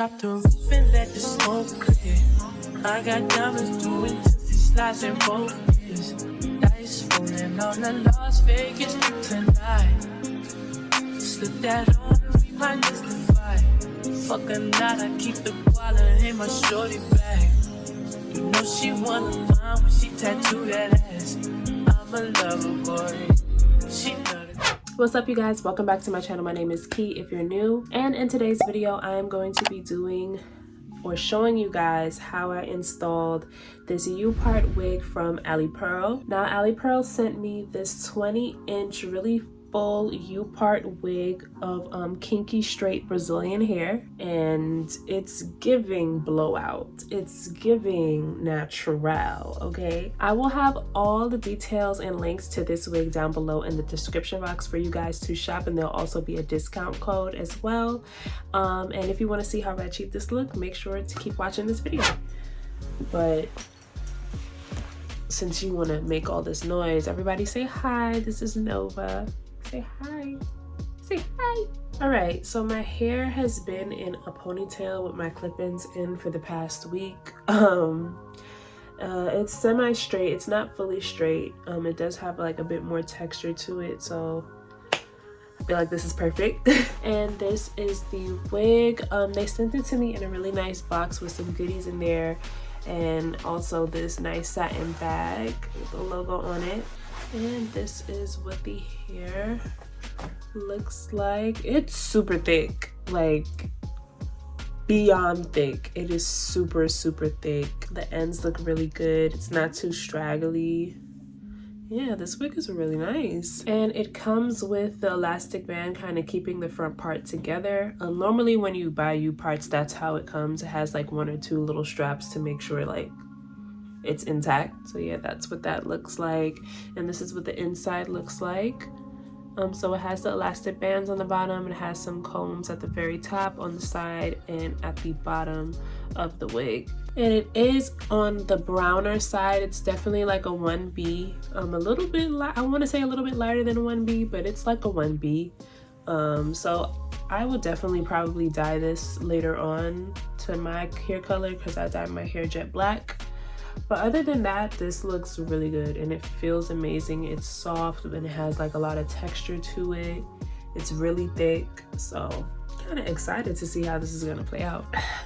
Drop the roof and let the smoke clear. I got diamonds doing tipsy slides in both ears. Dice rolling on the Las Vegas strip tonight. Slip that on and we might mystify. Fuck a night, I keep the wallet in my shorty bag. You know she wanna find when she tattoo that ass. I'm a lover boy. She know that. What's up, you guys? Welcome back to my channel. My name is Key if you're new, and in today's video I am going to be doing or showing you guys how I installed this U-part wig from Alipearl. Now Alipearl sent me this 20-inch really full U-part wig of kinky straight Brazilian hair, and it's giving blowout, it's giving natural. Okay, I will have all the details and links to this wig down below in the description box for you guys to shop, and there'll also be a discount code as well. And if you want to see how I achieved this look, make sure to keep watching this video. But since you want to make all this noise, everybody say hi. This is Nova. Say hi. Say hi. All right, so my hair has been in a ponytail with my clip-ins in for the past week. It's semi-straight. It's not fully straight. It does have like a bit more texture to it, so I feel like this is perfect. And this is the wig. They sent it to me in a really nice box with some goodies in there, and also this nice satin bag with the logo on it. And this is what the hair looks like. It's super thick, like beyond thick. It is super thick. The ends look really good. It's not too straggly. Yeah, this wig is really nice. And it comes with the elastic band kind of keeping the front part together. Normally when you buy U-parts, that's how it comes. It has like one or two little straps to make sure like it's intact. So yeah, that's what that looks like. And this is what the inside looks like. So it has the elastic bands on the bottom. It has some combs at the very top, on the side, and at the bottom of the wig. And it is on the browner side. It's definitely like a 1B. A little bit, I want to say a little bit lighter than a 1B, but it's like a 1B. So I will definitely probably dye this later on to my hair color because I dyed my hair jet black. But other than that, this looks really good and it feels amazing. It's soft and it has like a lot of texture to it. It's really thick, so kind of excited to see how this is gonna play out.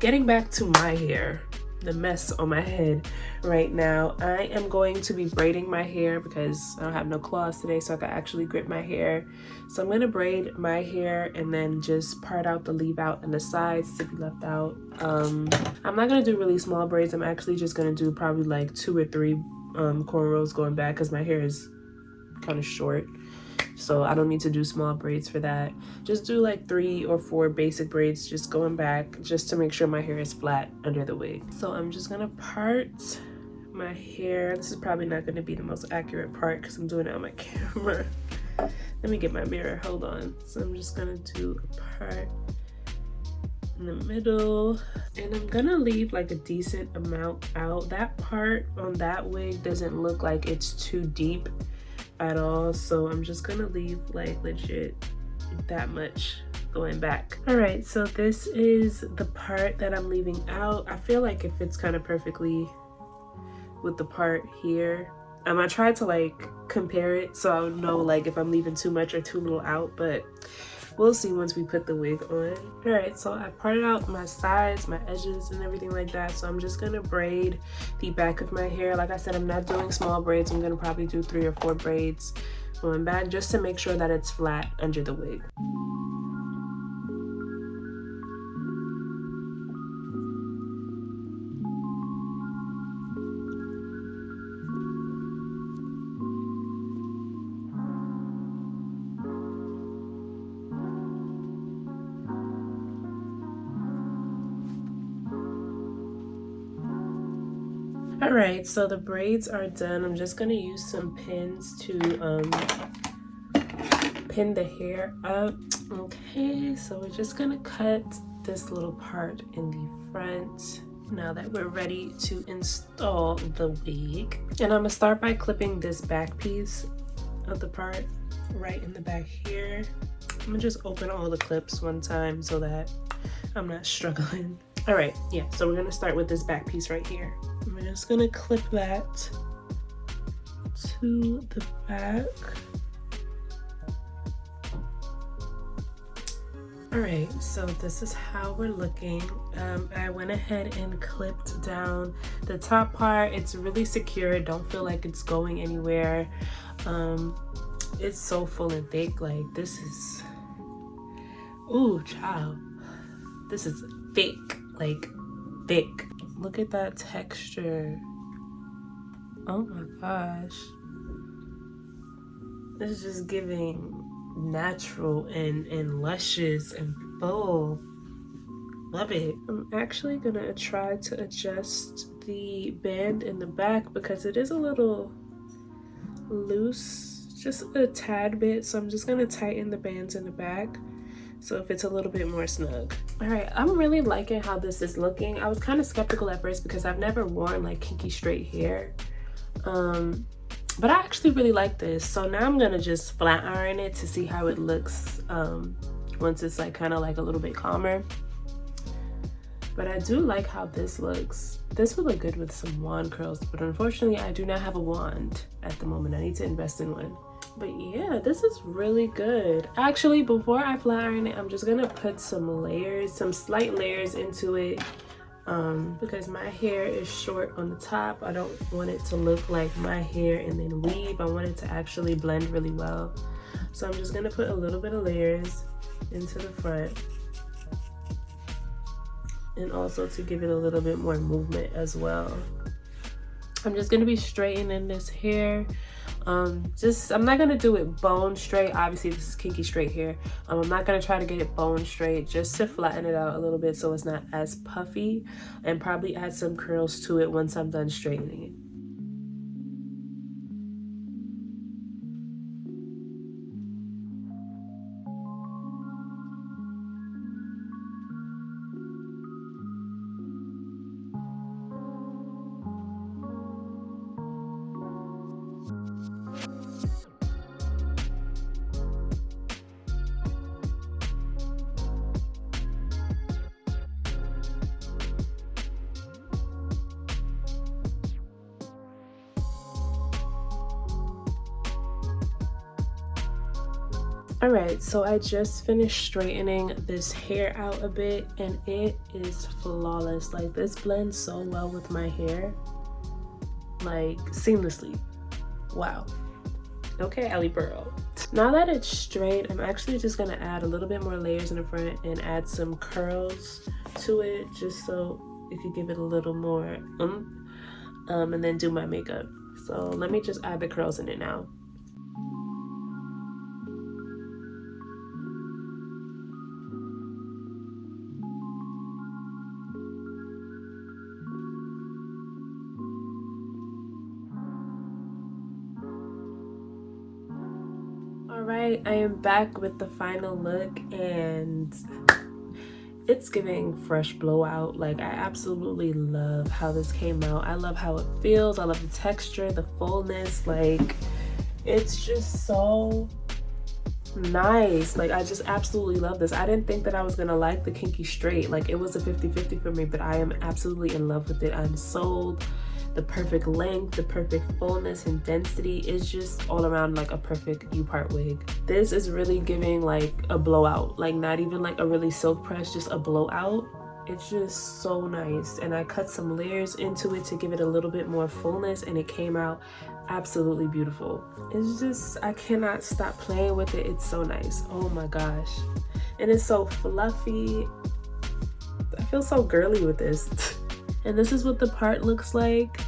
Getting back to my hair, the mess on my head right now, I am going to be braiding my hair because I don't have no claws today, so I can actually grip my hair. So I'm gonna braid my hair and then just part out the leave out and the sides to be left out. I'm not gonna do really small braids. I'm actually just gonna do probably like 2 or 3 cornrows going back because my hair is kind of short, so I don't need to do small braids for that. Just do like 3 or 4 basic braids just going back, just to make sure my hair is flat under the wig. So I'm just gonna part my hair. This is probably not gonna be the most accurate part because I'm doing it on my camera. Let me get my mirror, hold on. So I'm just gonna do a part in the middle, and I'm gonna leave like a decent amount out. That part on that wig doesn't look like it's too deep at all, so I'm just gonna leave like legit that much going back. All right, so this is the part that I'm leaving out. I feel like it fits kind of perfectly with the part here. I tried to like compare it so I would know like if I'm leaving too much or too little out, but we'll see once we put the wig on. All right, so I parted out my sides, my edges, and everything like that. So I'm just gonna braid the back of my hair. Like I said, I'm not doing small braids. I'm gonna probably do 3 or 4 braids going back just to make sure that it's flat under the wig. All right, so the braids are done. I'm just gonna use some pins to pin the hair up. Okay, so we're just gonna cut this little part in the front now that we're ready to install the wig. And I'm gonna start by clipping this back piece of the part right in the back here. I'm gonna just open all the clips one time so that I'm not struggling. All right, yeah, so we're gonna start with this back piece right here. I'm just gonna clip that to the back. All right, so this is how we're looking. I went ahead and clipped down the top part. It's really secure. Don't feel like it's going anywhere. It's so full and thick. Like this is, ooh, child. This is thick, like thick. Look at that texture. Oh my gosh. This is just giving natural and luscious and bold. Love it. I'm actually gonna try to adjust the band in the back because it is a little loose, just a tad bit. So I'm just gonna tighten the bands in the back so if it's a little bit more snug. All right, I'm really liking how this is looking. I was kind of skeptical at first because I've never worn like kinky straight hair. But I actually really like this. So now I'm gonna just flat iron it to see how it looks once it's like kind of like a little bit calmer. But I do like how this looks. This would look good with some wand curls, but unfortunately I do not have a wand at the moment. I need to invest in one. But yeah, this is really good. Actually, before I flat iron it, I'm just gonna put some layers, some slight layers into it. Because my hair is short on the top. I don't want it to look like my hair and then weave. I want it to actually blend really well. So I'm just gonna put a little bit of layers into the front. And also to give it a little bit more movement as well. I'm just gonna be straightening this hair. I'm not gonna do it bone straight. Obviously this is kinky straight hair. I'm not gonna try to get it bone straight, just to flatten it out a little bit so it's not as puffy, and probably add some curls to it once I'm done straightening it. All right, so I just finished straightening this hair out a bit and it is flawless. Like this blends so well with my hair, like seamlessly. Wow. Okay, Alipearl. Now that it's straight, I'm actually just gonna add a little bit more layers in the front and add some curls to it just so it could give it a little more and then do my makeup. So let me just add the curls in it now. Alright, I am back with the final look and it's giving fresh blowout. Like I absolutely love how this came out. I love how it feels. I love the texture, the fullness. Like it's just so nice. Like I just absolutely love this. I didn't think that I was gonna like the kinky straight. Like it was a 50-50 for me, but I am absolutely in love with it. I'm sold. The perfect length, the perfect fullness and density is just all around like a perfect U-part wig. This is really giving like a blowout, like not even like a really silk press, just a blowout. It's just so nice. And I cut some layers into it to give it a little bit more fullness and it came out absolutely beautiful. It's just, I cannot stop playing with it. It's so nice. Oh my gosh. And it's so fluffy. I feel so girly with this. And this is what the part looks like,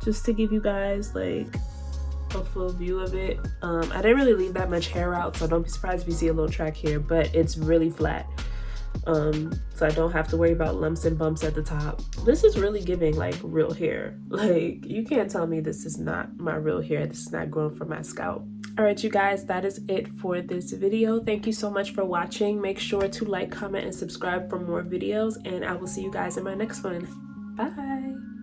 just to give you guys like a full view of it. I didn't really leave that much hair out, so don't be surprised if you see a little track here, but it's really flat. So I don't have to worry about lumps and bumps at the top. This is really giving like real hair. Like you can't tell me this is not my real hair. This is not growing from my scalp. All right, you guys, that is it for this video. Thank you so much for watching. Make sure to like, comment, and subscribe for more videos, and I will see you guys in my next one. Bye.